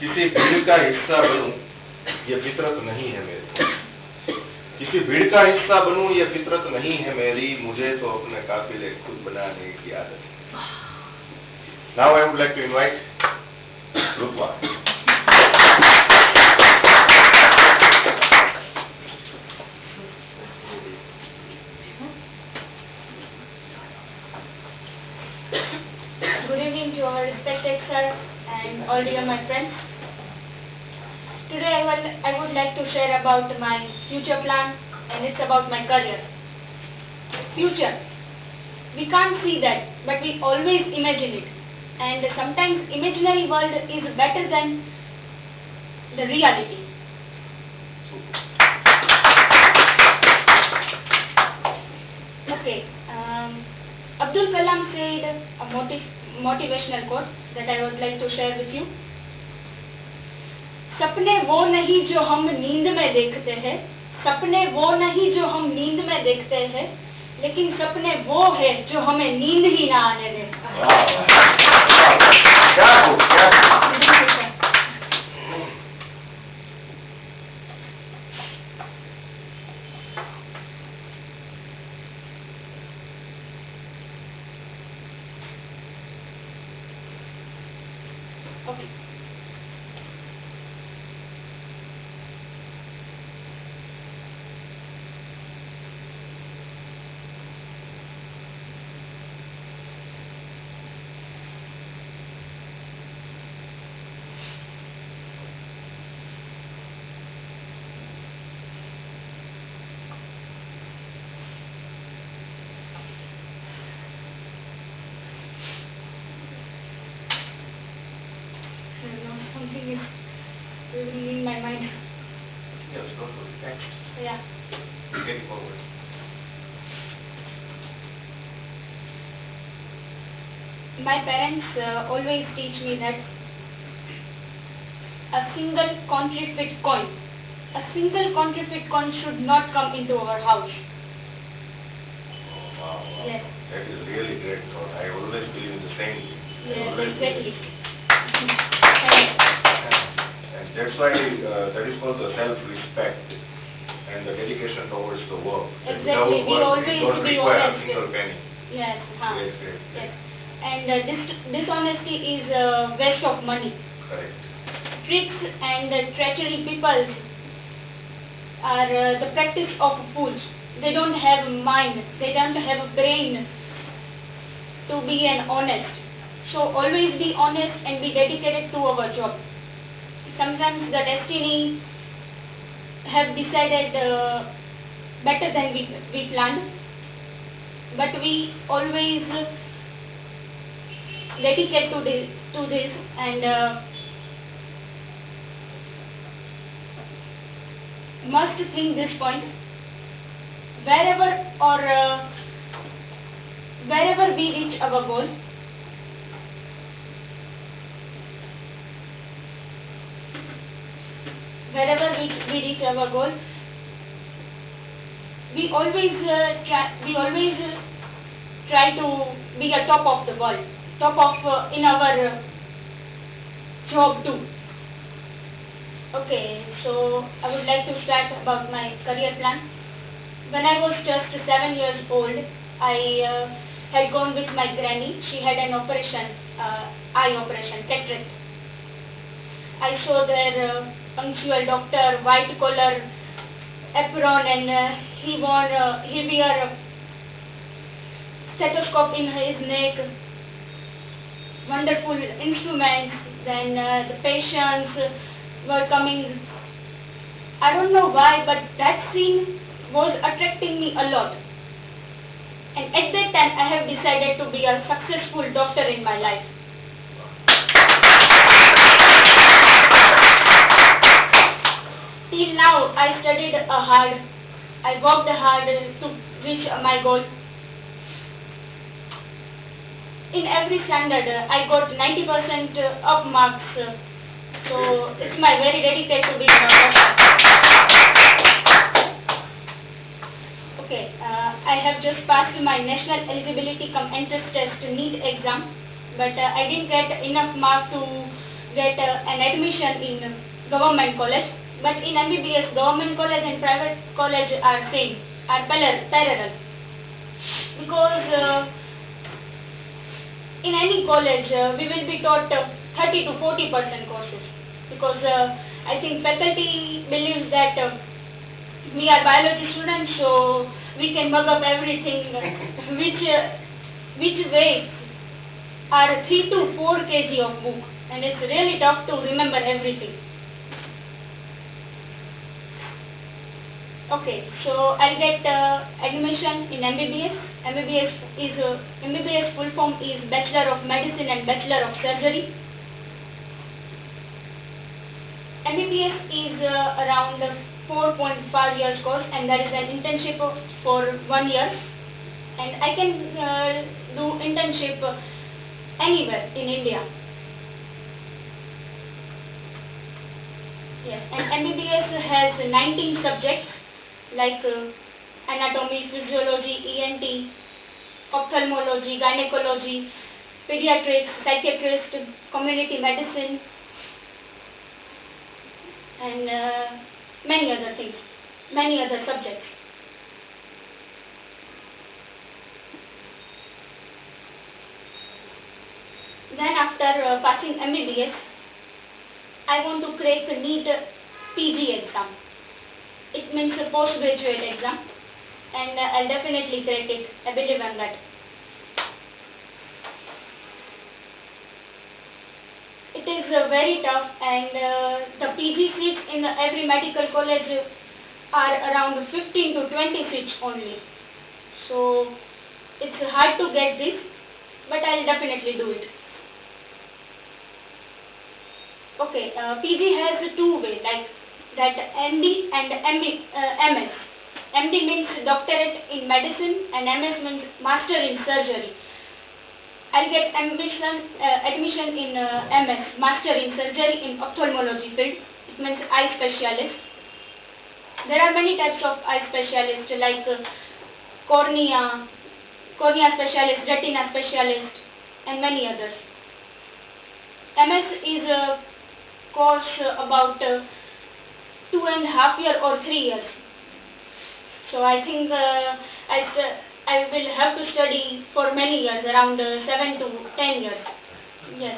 किसी भीड़ का हिस्सा बनूं ये फितरत नहीं है मेरी, किसी भीड़ का हिस्सा बनूं ये फितरत नहीं है मेरी, मुझे तो अपने काफिले खुद बनाने की आदत है। Now I would like to invite Rutba. Good evening to our respected sir and all dear my friends. Today I would like to share about my future plan, and it's about my career. Future. We can't see that, but we always imagine it. And sometimes imaginary world is better than the reality. Okay. Abdul Kalam said a motivational quote that I would like to share with you. सपने वो नहीं जो हम नींद में देखते हैं, सपने वो नहीं जो हम नींद में देखते हैं, लेकिन सपने वो है जो हमें नींद ही ना आने देते। Okay. Something is living in my mind. Yes, go for it. Thanks. Yeah. Get forward. My parents always teach me that a single counterfeit coin should not come into our house. Oh, wow. Yes. That is really great thought. I always believe in the same thing. Yes, exactly. And that's why that is called the self-respect and the dedication towards the work. Exactly. We always don't be require a honest. single penny. Yes. Great, great. Yes. And dishonesty is waste of money. Correct. Tricks and treachery people are the practice of fools. They don't have a mind. They don't have a brain to be an honest. So always be honest and be dedicated to our job. Sometimes the destiny have decided better than we planned, but we always dedicate to this and must think this point. Wherever we reach our goal, we always try to be a top of the world, top of in our job too. Okay, so I would like to start about my career plan. When I was just 7 years old, I had gone with my granny. She had an operation, eye operation, cataract. I saw their punctual doctor, white collar apron, and he wear stethoscope in his neck, wonderful instruments. Then the patients were coming. I don't know why, but that scene was attracting me a lot. And at that time, I have decided to be a successful doctor in my life. Till now, I studied hard. I worked hard to reach my goal. In every standard, I got 90% of marks. So it's my very dedicated to be a doctor. Okay, I have just passed my national eligibility cum entrance test NEET exam, but I didn't get enough marks to get an admission in government college. But in MBBS, government college and private college are same, are parallel. Because in any college, we will be taught 30 to 40% courses. Because I think faculty believes that we are biology students, so we can mug up everything, which weighs are 3 to 4 kg of book, and it's really tough to remember everything. Okay, so I'll get admission in MBBS. MBBS full form is Bachelor of Medicine and Bachelor of Surgery. MBBS is around 4.5 years course, and there is an internship for 1 year, and I can do internship anywhere in India. Yes, and MBBS has 19 subjects like anatomy, physiology, ENT, ophthalmology, gynecology, pediatrics, psychiatrist, community medicine, and many other things, many other subjects. Then after passing MBBS, I want to crack a NEET PG exam. It means a postgraduate exam, and I'll definitely crack it. I believe in that. It is very tough, and the PG seats in every medical college are around 15 to 20 seats only. So it's hard to get this, but I'll definitely do it. Okay, PG has two ways, like that MD and MS. MD means doctorate in medicine, and MS means master in surgery. I'll get admission in MS, master in surgery in ophthalmology field. It means eye specialist. There are many types of eye specialists like cornea specialist, retina specialist, and many others. MS is a course about 2.5 years or 3 years. So I think I will have to study for many years, around 7 to 10 years. Yes.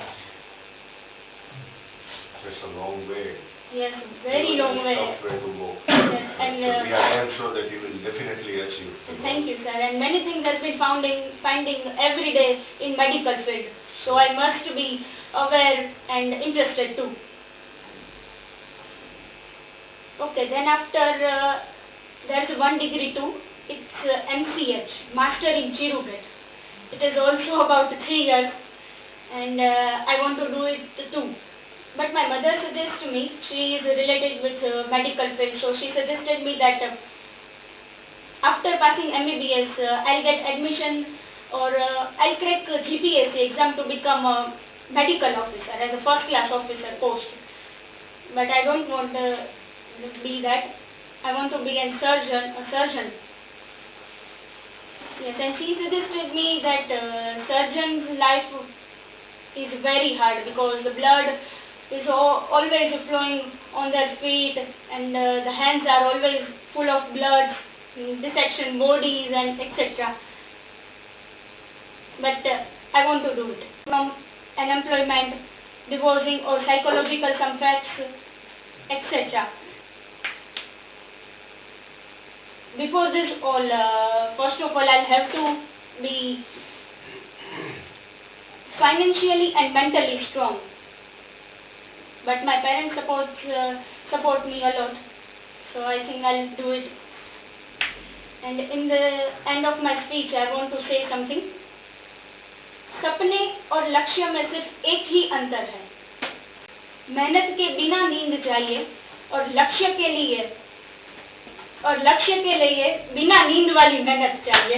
It's a long way. Yes, very long way. Tough way to go. Yes, and So we are damn sure that you will definitely achieve. thank you, sir. And many things have been finding every day in medical field. So I must be aware and interested too. Okay, then after there's one degree too. It's MCH, Master in Chirurgery. It is also about 3 years, and I want to do it too. But my mother suggested me, she is related with medical field, so she suggested me that after passing MBBS, I'll get admission, or I'll crack GPSC exam to become a medical officer, as a first class officer post. But I don't want to be that. I want to be a surgeon. Yes, and she suggested me that surgeon's life is very hard because the blood is always flowing on their feet, and the hands are always full of blood, dissection bodies, and etc. But I want to do it. From unemployment, divorcing, or psychological some facts, etc. Before this all, first of all, I'll have to be financially and mentally strong. But my parents support me a lot, so I think I'll do it. And in the end of my speech, I want to say something. सपने और लक्ष्य में सिर्फ एक ही अंतर है. मेहनत के बिना नींद चाहिए, और लक्ष्य के लिए बिना नींद वाली मेहनत चाहिए.